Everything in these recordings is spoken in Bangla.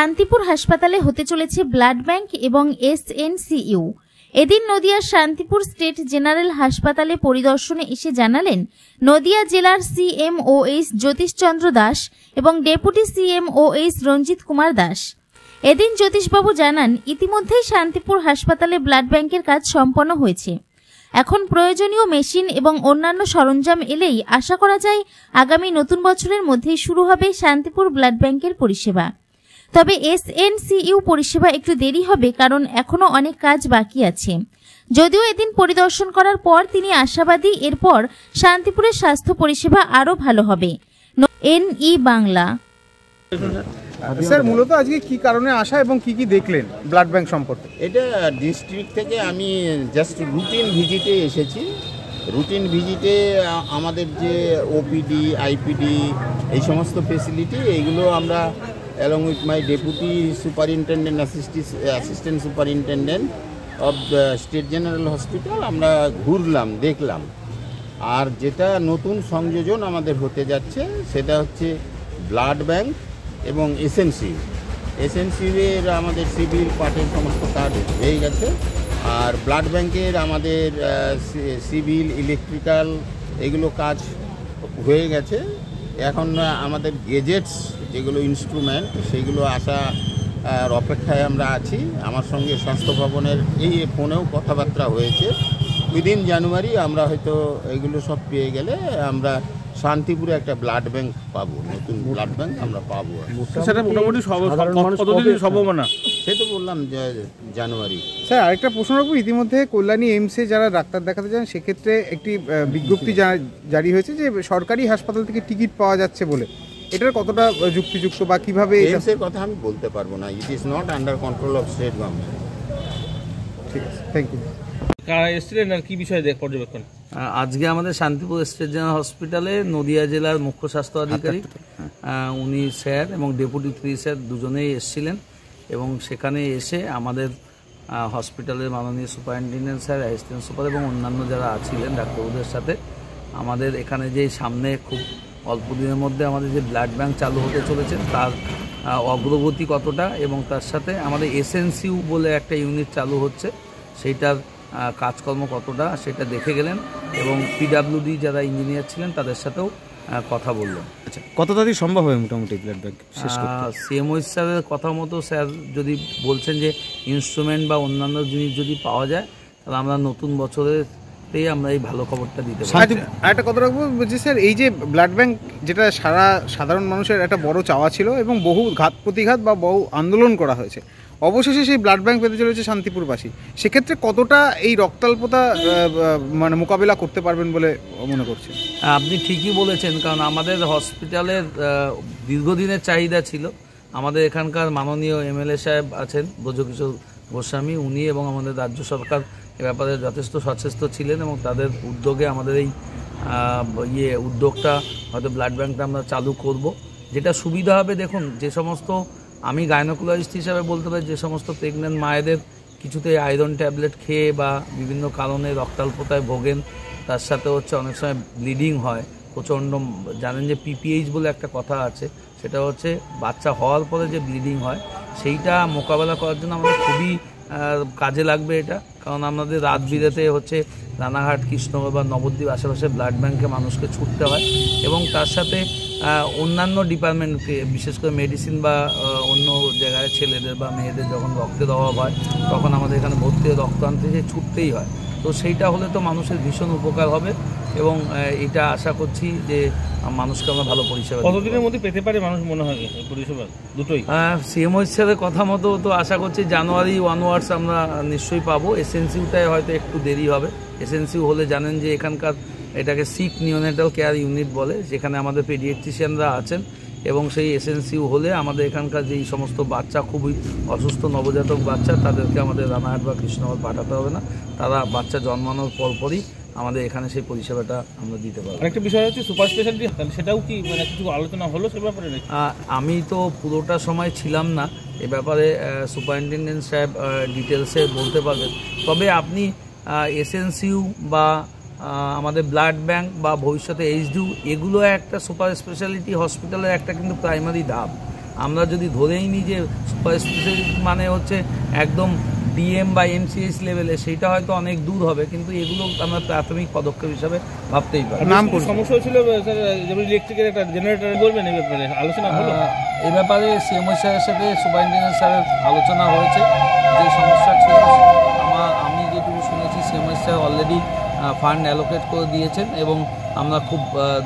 শান্তিপুর হাসপাতালে হতে চলেছে ব্লাড ব্যাংক এবং SNCU। এদিন নদিয়ার শান্তিপুর স্টেট জেনারেল হাসপাতালে পরিদর্শনে এসে জানালেন নদিয়া জেলার CMOH জ্যোতিষ চন্দ্র দাস এবং ডেপুটি CMOH রঞ্জিত কুমার দাস। এদিন জ্যোতিষবাবু জানান, ইতিমধ্যেই শান্তিপুর হাসপাতালে ব্লাড ব্যাংকের কাজ সম্পন্ন হয়েছে। এখন প্রয়োজনীয় মেশিন এবং অন্যান্য সরঞ্জাম এলেই আশা করা যায় আগামী নতুন বছরের মধ্যেই শুরু হবে শান্তিপুর ব্লাড ব্যাংকের পরিষেবা। তবে SNCU পরিষেবা একটু দেরি হবে, কারণ এখনো অনেক কাজ বাকি আছে। যদিও এদিন পরিদর্শন করার পর তিনি আশাবাদী এরপর শান্তিপুরের স্বাস্থ্য পরিষেবা আরো ভালো হবে। NE বাংলা। স্যার, মূলত আজকে কি কারণে আসা এবং কি কি দেখলেন ব্লাড ব্যাংক সম্পর্কে? এটা ডিস্ট্রিক্ট থেকে আমি জাস্ট রুটিন ভিজিটে এসেছি। রুটিন ভিজিটে আমাদের যে OPD, IPD এই সমস্ত ফেসিলিটি এইগুলো আমরা along with my deputy superintendent assistant superintendent of the state general hospital আমরা ঘুরলাম, দেখলাম। আর যেটা নতুন সংযোজন আমাদের হতে যাচ্ছে সেটা হচ্ছে ব্লাড ব্যাংক এবং SNCU এর আমাদের সিভিল পার্টের সমস্ত কাজ হয়ে গেছে। আর ব্লাড ব্যাংকের আমাদের সিভিল, ইলেকট্রিক্যাল এগুলো কাজ হয়ে গেছে। এখন আমাদের গেজেটস যেগুলো ইনস্ট্রুমেন্ট সেইগুলো আসার অপেক্ষায় আমরা আছি। আমার সঙ্গে স্বাস্থ্য ভবনের এই ফোনেও কথাবার্তা হয়েছে। উইদিন জানুয়ারি আমরা হয়তো এগুলো সব পেয়ে গেলে আমরা শান্তিপুরে একটা ব্লাড ব্যাংক পাবো, নতুন ব্লাড ব্যাংক আমরা পাবো। সেটা মোটামুটি সম্ভাবনা, সে তো বললাম জানুয়ারি। স্যার, আরেকটা প্রশ্ন রাখবো, ইতিমধ্যে কল্যাণী এইমসে যারা ডাক্তার দেখাতে যান সেক্ষেত্রে একটি বিজ্ঞপ্তি জারি হয়েছে যে সরকারি হাসপাতাল থেকে টিকিট পাওয়া যাচ্ছে বলে, এটার কতটা যুক্তিযুক্ত বা কিভাবে? এইমসের কথা আমি বলতে পারবো না, it is not under control of state government. ঠিক আছে, থ্যাংক ইউ। কারা এসেছিলেন আর কি বিষয়ে পর্যবেক্ষণ? আজকে আমাদের শান্তিপুর স্টেট জেনারেল হসপিটালে নদিয়া জেলার মুখ্য স্বাস্থ্য আধিকারিক উনি স্যার এবং ডেপুটি 3 স্যার দুজনেই এসেছিলেন এবং সেখানে এসে আমাদের হসপিটালের মাননীয় সুপারিনটেন্ডেন্ট স্যার, অ্যাসিস্ট্যান্ট সুপার এবং অন্যান্য যারা আছিলেন ডাক্তারবাবুদের সাথে আমাদের এখানে যে সামনে খুব অল্প দিনের মধ্যে আমাদের যে ব্লাড ব্যাংক চালু হতে চলেছে তার অগ্রগতি কতটা এবং তার সাথে আমাদের SNCU বলে একটা ইউনিট চালু হচ্ছে সেইটার কাজকর্ম কতটা সেটা দেখে গেলেন এবং PWD যারা ইঞ্জিনিয়ার ছিলেন তাদের সাথেও কথা বললেন। আচ্ছা, কত তাড়াতাড়ি সম্ভব হবে মোটামুটি ব্লাড ব্যাংক শেষ করতে? CMOH স্যারের কথা মতো স্যার যদি বলছেন যে ইনস্ট্রুমেন্ট বা অন্যান্য জিনিস যদি পাওয়া যায় তাহলে আমরা নতুন বছরেতেই আমরা এই ভালো খবরটা দিতে পারি। একটা কথা রাখবো যে স্যার, এই যে ব্লাড ব্যাংক যেটা সাধারণ মানুষের একটা বড় চাওয়া ছিল এবং বহু ঘাত প্রতিঘাত বা বহু আন্দোলন করা হয়েছে, অবশেষে সেই ব্লাড ব্যাংক পেতে চলেছে শান্তিপুরবাসী। সেক্ষেত্রে কতটা এই রক্তাল্পতা মানে মোকাবিলা করতে পারবেন বলে মনে করছেন? আপনি ঠিকই বলেছেন, কারণ আমাদের হসপিটালের দীর্ঘদিনের চাহিদা ছিল। আমাদের এখানকার মাননীয় MLA সাহেব আছেন ব্রজকিশোর গোস্বামী, উনি এবং আমাদের রাজ্য সরকার এ ব্যাপারে যথেষ্ট সচেষ্ট ছিলেন এবং তাদের উদ্যোগে আমাদের এই উদ্যোগটা হয়তো ব্লাড ব্যাংকটা আমরা চালু করব। যেটা সুবিধা হবে, দেখুন, যে সমস্ত আমি গাইনোকোলজিস্ট হিসাবে বলতে পারি যে সমস্ত প্রেগনেন্ট মায়েদের কিছুতে আয়রন ট্যাবলেট খেয়ে বা বিভিন্ন কারণে রক্তাল্পতায় ভোগেন, তার সাথে হচ্ছে অনেক সময় ব্লিডিং হয় প্রচণ্ড। জানেন যে PPH বলে একটা কথা আছে, সেটা হচ্ছে বাচ্চা হওয়ার পরে যে ব্লিডিং হয় সেইটা মোকাবেলা করার জন্য আমাদের খুবই কাজে লাগবে এটা। কারণ আমাদের রাত বিরেতে হচ্ছে রানাঘাট, কৃষ্ণনগর বা নবদ্বীপ আশেপাশে ব্লাড ব্যাংকে মানুষকে ছুটতে হয় এবং তার সাথে অন্যান্য ডিপার্টমেন্টকে, বিশেষ করে মেডিসিন বা অন্য জায়গায় ছেলেদের বা মেয়েদের যখন রক্তের অভাব হয় তখন আমাদের এখানে ভর্তি হয়ে রক্ত আনতে ছুটতেই হয়। তো সেইটা হলে তো মানুষের ভীষণ উপকার হবে এবং এটা আশা করছি যে মানুষকে আমরা ভালো পরিষেবা। কতদিনের মধ্যে পেতে পারে মানুষ মনে হয় এই পরিষেবা দুটোই? CMOH স্যারের কথা মতো তো আশা করছি জানুয়ারি অনওয়ার্ডস আমরা নিশ্চয়ই পাবো। SNCUটায় হয়তো একটু দেরি হবে। SNCU হলে জানেন যে এখানকার এটাকে সিক নিওনেটাল কেয়ার ইউনিট বলে, যেখানে আমাদের পেডিয়াট্রিশিয়ানরা আছেন এবং সেই SNCU হলে আমাদের এখানকার যেই সমস্ত বাচ্চা খুবই অসুস্থ নবজাতক বাচ্চা তাদেরকে আমাদের রানাঘাট বা কৃষ্ণনগর পাঠাতে হবে না, তারা বাচ্চা জন্মানোর পরপরই আমাদের এখানে সেই পরিষেবাটা আমরা দিতে পারবো। আরেকটা বিষয় হচ্ছে সুপার স্পেশালিটি, সেটাও কি মানে কিছু আলোচনা হলো সে ব্যাপারে? আমি তো পুরোটা সময় ছিলাম না, এ ব্যাপারে সুপারিনটেন্ডেন্ট সাহেব ডিটেলসে বলতে পারবেন। তবে আপনি SNCU বা আমাদের ব্লাড ব্যাংক বা ভবিষ্যতে HDU এগুলো একটা সুপার স্পেশালিটি হসপিটালের একটা কিন্তু প্রাইমারি ধাপ। আমরা যদি ধরেই নিই যে মানে হচ্ছে একদম ডিএম বা এমসিএস লেভেলে, সেইটা হয়তো অনেক দূর হবে, কিন্তু এগুলো আমরা প্রাথমিক পদক্ষেপ হিসাবে ভাবতেই পারি। নাম সমস্যা হয়েছিল স্যার, যেমন ইলেকট্রিকের একটা জেনারেটর বলবেন এই ব্যাপারে আলোচনা হলো? এই ব্যাপারে সিএমও স্যারের সাথে সুপারিনটেন্ডেন্ট স্যারের আলোচনা হয়েছে। যে সমস্যা ছিল আমি যেটুকু শুনেছি, CMO sir already fund allocate করে দিয়েছেন এবং আমরা খুব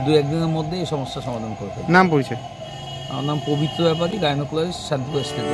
2-1 দিনের মধ্যে এই সমস্যার সমাধান করতে। নাম পরিচয়? আমার নাম পবিত্র ব্যাপারী, গাইনোকোলজিস্ট, শান্তিপুর স্টেট।